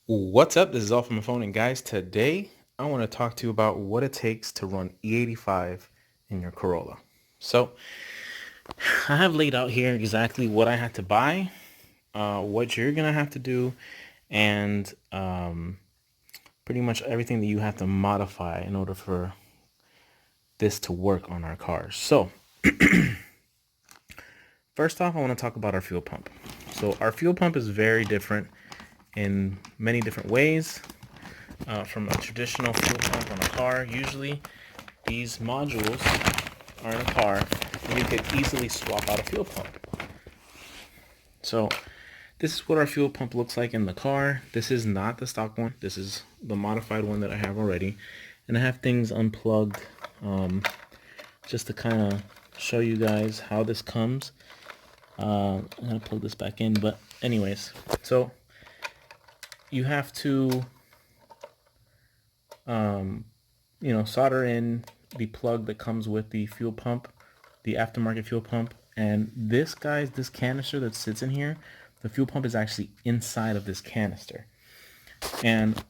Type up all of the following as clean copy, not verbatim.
What's up? This is all from my phone, and guys, today I want to talk to you about what it takes to run E85 in your Corolla. So I have laid out here exactly what I had to buy, what you're gonna have to do, and pretty much everything that you have to modify in order for this to work on our cars. So first off, I want to talk about our fuel pump. So our fuel pump is very different in many different ways. From a traditional fuel pump on a car, usually these modules are in a car and you could easily swap out a fuel pump. So this is what our fuel pump looks like in the car. This is not the stock one. This is the modified one that I have already. And I have things unplugged just to kind of show you guys how this comes. I'm going to plug this back in. But anyways, so you have to solder in the plug that comes with the fuel pump, the aftermarket fuel pump. And this canister that sits in here, the fuel pump is actually inside of this canister. And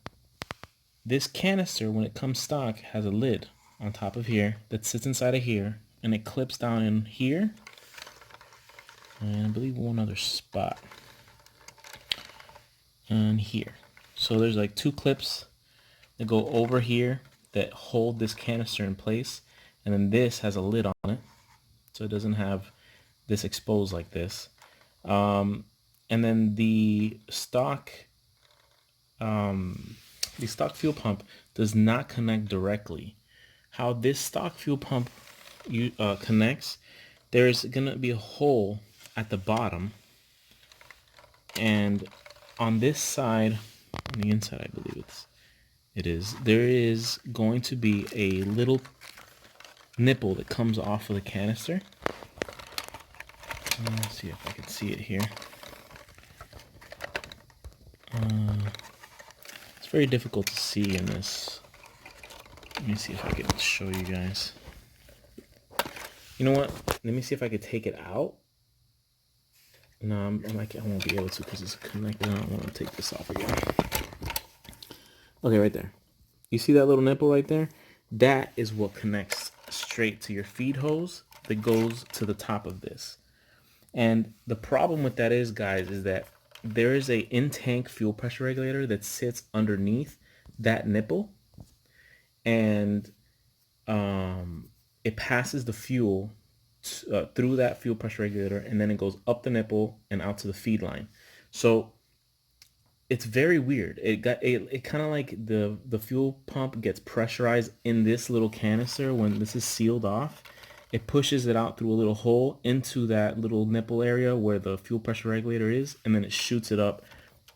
this canister, when it comes stock, has a lid on top of here that sits inside of here, and it clips down in here, and I believe one other spot, and here. So there's like two clips that go over here that hold this canister in place, and then this has a lid on it, so it doesn't have this exposed like this. And then the stock fuel pump does not connect directly. How this stock fuel pump connects, there's gonna be a hole at the bottom, and on this side, on the inside, I believe there is going to be a little nipple that comes off of the canister. Let's see if I can see it here. It's very difficult to see in this. Let me see if I can show you guys. You know what? Let me see if I could take it out. No, I won't be able to because it's connected. I don't want to take this off again. Okay, right there. You see that little nipple right there? That is what connects straight to your feed hose that goes to the top of this. And the problem with that is, guys, is that there is a in-tank fuel pressure regulator that sits underneath that nipple, and it passes the fuel through that fuel pressure regulator, and then it goes up the nipple and out to the feed line. So it's very weird. It kind of like the fuel pump gets pressurized in this little canister when this is sealed off. It pushes it out through a little hole into that little nipple area where the fuel pressure regulator is, and then it shoots it up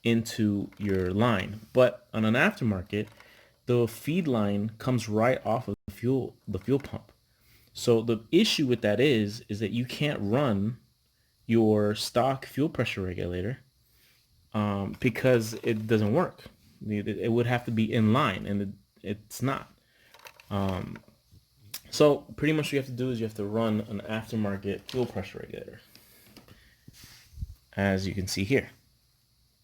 into your line. But on an aftermarket, the feed line comes right off of the fuel pump. So the issue with that is that you can't run your stock fuel pressure regulator because it doesn't work. It would have to be in line, and it's not. So pretty much what you have to do is you have to run an aftermarket fuel pressure regulator. As you can see here,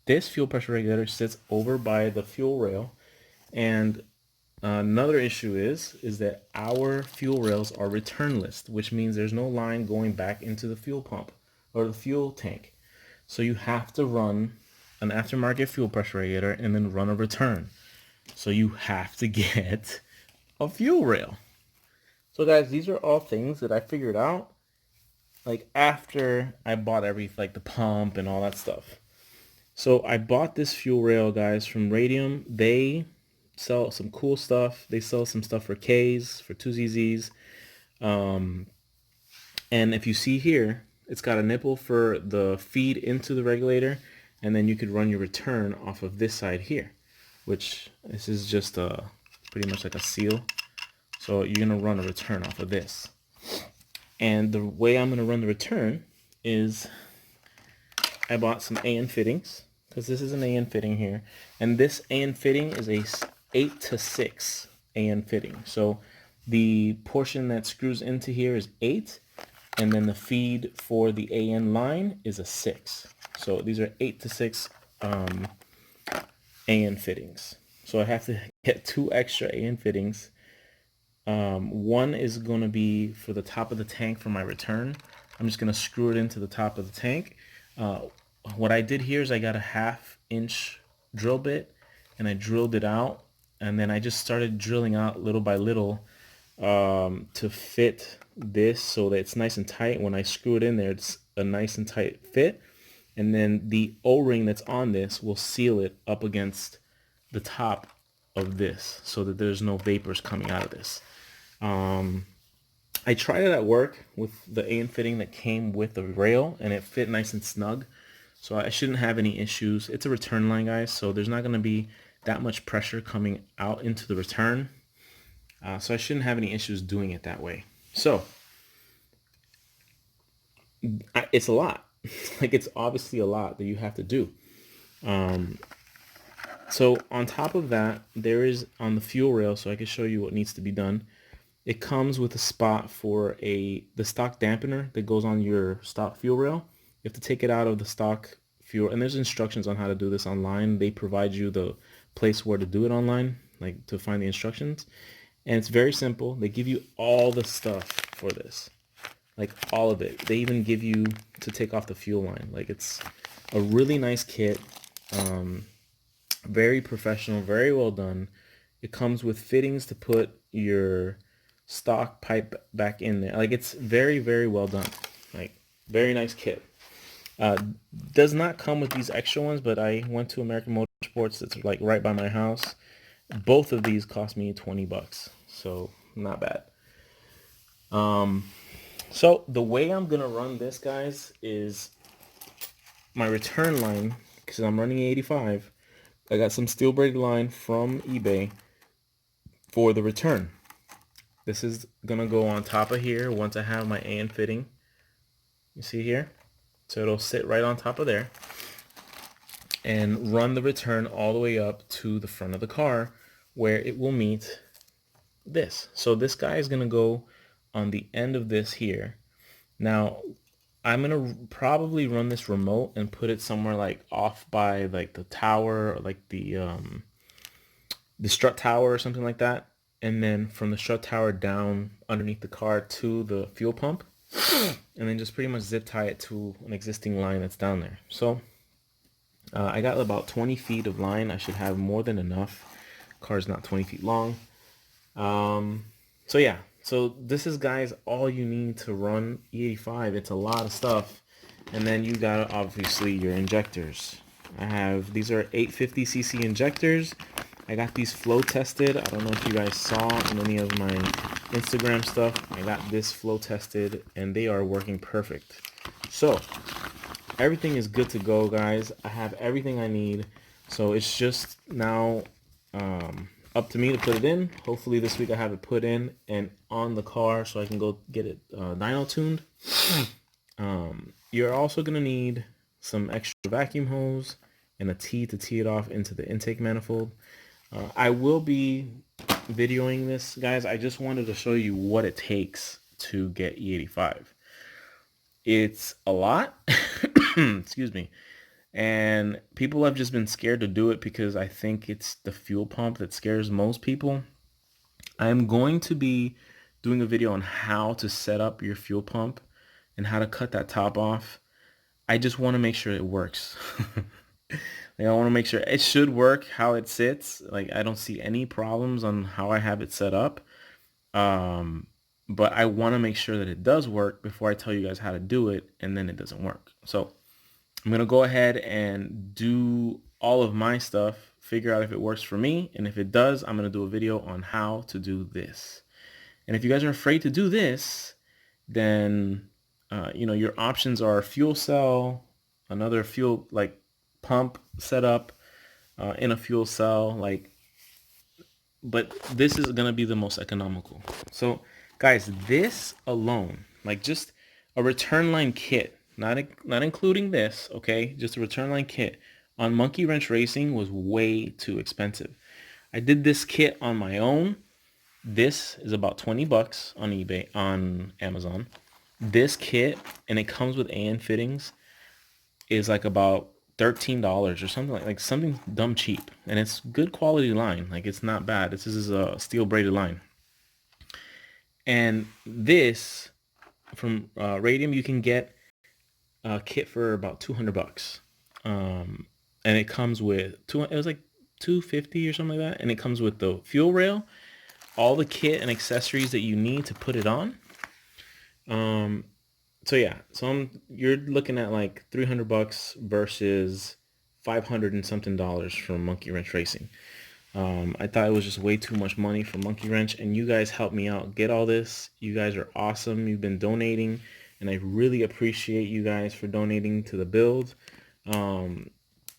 this fuel pressure regulator sits over by the fuel rail, and another issue is that our fuel rails are returnless, which means there's no line going back into the fuel pump or the fuel tank. So you have to run an aftermarket fuel pressure regulator and then run a return. So you have to get a fuel rail. So guys, these are all things that I figured out like after I bought like the pump and all that stuff. So I bought this fuel rail, guys, from Radium. They sell some cool stuff. They sell some stuff for Ks, for 2ZZs. And if you see here, it's got a nipple for the feed into the regulator, and then you could run your return off of this side here, which this is just pretty much like a seal. So you're gonna run a return off of this. And the way I'm gonna run the return is I bought some AN fittings, because this is an AN fitting here, and this AN fitting is a 8-to-6 AN fitting. So the portion that screws into here is 8, and then the feed for the AN line is a 6. So these are 8-to-6 AN fittings. So I have to get 2 extra AN fittings. One is going to be for the top of the tank for my return. I'm just going to screw it into the top of the tank. Uh, what I did here is I got a 1/2 inch drill bit and I drilled it out, and then I just started drilling out little by little to fit this so that it's nice and tight. When I screw it in there, it's a nice and tight fit, and then the O-ring that's on this will seal it up against the top of this so that there's no vapors coming out of this. I tried it at work with the AN fitting that came with the rail, and it fit nice and snug, so I shouldn't have any issues. It's a return line, guys, so there's not going to be that much pressure coming out into the return, so I shouldn't have any issues doing it that way. So it's a lot. Like, it's obviously a lot that you have to do. So on top of that, there is on the fuel rail, so I can show you what needs to be done. It comes with a spot for the stock dampener that goes on your stock fuel rail. You have to take it out of the stock fuel, and there's instructions on how to do this online. They provide you the place where to do it online, like to find the instructions. And it's very simple. They give you all the stuff for this, like all of it. They even give you to take off the fuel line. Like, it's a really nice kit. Very professional, very well done. It comes with fittings to put your stock pipe back in there. Like, it's very, very well done. Like, very nice kit. Does not come with these extra ones, but I went to American Motorsports that's like right by my house. Both of these cost me 20 bucks, so not bad. So the way I'm gonna run this, guys, is my return line, because I'm running E85. I got some steel braided line from eBay for the return. This is gonna go on top of here once I have my AN fitting. You see here? So it'll sit right on top of there and run the return all the way up to the front of the car where it will meet this. So this guy is gonna go on the end of this here. Now, I'm gonna probably run this remote and put it somewhere like off by like the tower, or like the strut tower or something like that, and then from the strut tower down underneath the car to the fuel pump, and then just pretty much zip tie it to an existing line that's down there. So I got about 20 feet of line. I should have more than enough. Car's not 20 feet long. So yeah, so this is, guys, all you need to run E85. It's a lot of stuff. And then you got obviously your injectors. These are 850cc injectors. I got these flow tested. I don't know if you guys saw in any of my Instagram stuff. I got this flow tested and they are working perfect. So everything is good to go, guys. I have everything I need. So it's just now up to me to put it in. Hopefully this week I have it put in and on the car so I can go get it dyno tuned. You're also going to need some extra vacuum hose and a T to tee it off into the intake manifold. I will be videoing this, guys. I just wanted to show you what it takes to get E85. It's a lot. Excuse me. And people have just been scared to do it because I think it's the fuel pump that scares most people. I'm going to be doing a video on how to set up your fuel pump and how to cut that top off. I just want to make sure it works. Like, I want to make sure it should work how it sits. Like, I don't see any problems on how I have it set up. But I want to make sure that it does work before I tell you guys how to do it, and then it doesn't work. So I'm going to go ahead and do all of my stuff, figure out if it works for me. And if it does, I'm going to do a video on how to do this. And if you guys are afraid to do this, then, your options are fuel cell, another fuel, like pump setup in a fuel cell, but this is going to be the most economical. So guys, this alone, like just a return line kit, not including this, okay, just a return line kit on Monkey Wrench Racing was way too expensive. I did this kit on my own. This is about 20 bucks on eBay, on Amazon. This kit, and it comes with AN fittings, is like about $13 or something like something dumb cheap, and it's good quality line. Like it's not bad. This is a steel braided line, and this from Radium you can get a kit for about $200. And it comes with it was like 250 or something like that, and it comes with the fuel rail, all the kit and accessories that you need to put it on. So yeah, you're looking at like $300 versus 500 and something dollars from Monkey Wrench Racing. I thought it was just way too much money for Monkey Wrench, and you guys helped me out get all this. You guys are awesome. You've been donating, and I really appreciate you guys for donating to the build.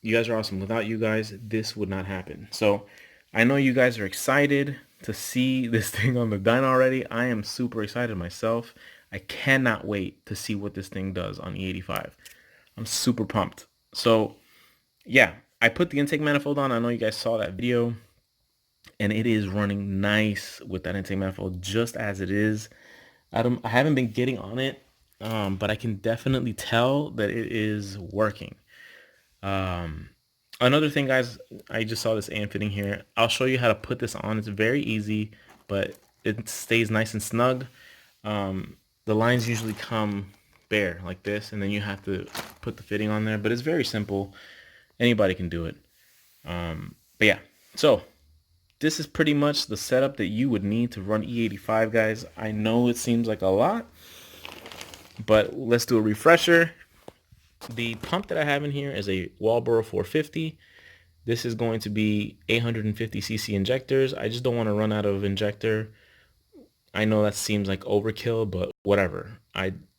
You guys are awesome. Without you guys, this would not happen. So I know you guys are excited to see this thing on the dyno already. I am super excited myself. I cannot wait to see what this thing does on E85. I'm super pumped. So yeah, I put the intake manifold on. I know you guys saw that video, and it is running nice with that intake manifold just as it is. I haven't been getting on it, but I can definitely tell that it is working. Another thing, guys, I just saw this AM fitting here. I'll show you how to put this on. It's very easy, but it stays nice and snug. The lines usually come bare like this, and then you have to put the fitting on there, but it's very simple. Anybody can do it. But yeah, so this is pretty much the setup that you would need to run E85, guys. I know it seems like a lot, but let's do a refresher. The pump that I have in here is a Walboro 450. This is going to be 850cc injectors. I just don't want to run out of injector. I know that seems like overkill, but whatever.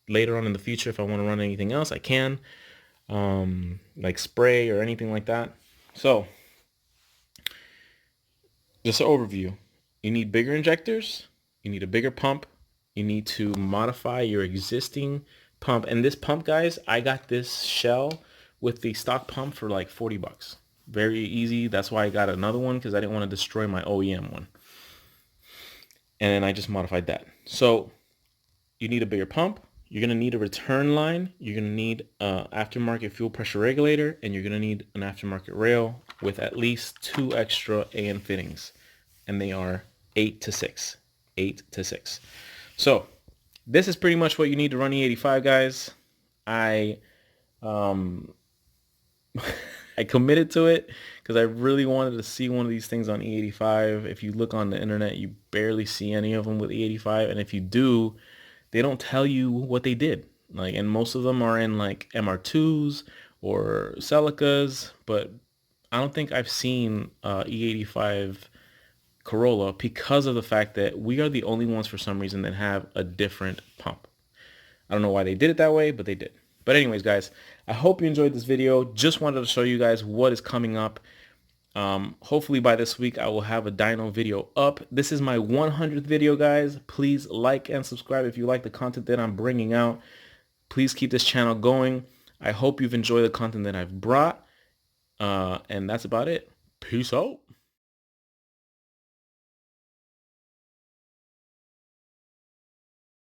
Later on in the future, if I want to run anything else, I can, like spray or anything like that. So just an overview. You need bigger injectors. You need a bigger pump. You need to modify your existing pump. And this pump, guys, I got this shell with the stock pump for like $40. Very easy. That's why I got another one, because I didn't want to destroy my OEM one. And then I just modified that. So you need a bigger pump. You're going to need a return line. You're going to need an aftermarket fuel pressure regulator, and you're going to need an aftermarket rail with at least 2 extra AN fittings. And they are 8 to 6. 8 to 6. So this is pretty much what you need to run E85, guys. I committed to it because I really wanted to see one of these things on E85. If you look on the internet, you barely see any of them with E85, and if you do, they don't tell you what they did. Like, and most of them are in like MR2s or Celicas, but I don't think I've seen E85 Corolla, because of the fact that we are the only ones for some reason that have a different pump. I don't know why they did it that way, but they did. But anyways, guys, I hope you enjoyed this video. Just wanted to show you guys what is coming up. Hopefully by this week, I will have a dyno video up. This is my 100th video, guys. Please like and subscribe if you like the content that I'm bringing out. Please keep this channel going. I hope you've enjoyed the content that I've brought. And that's about it. Peace out.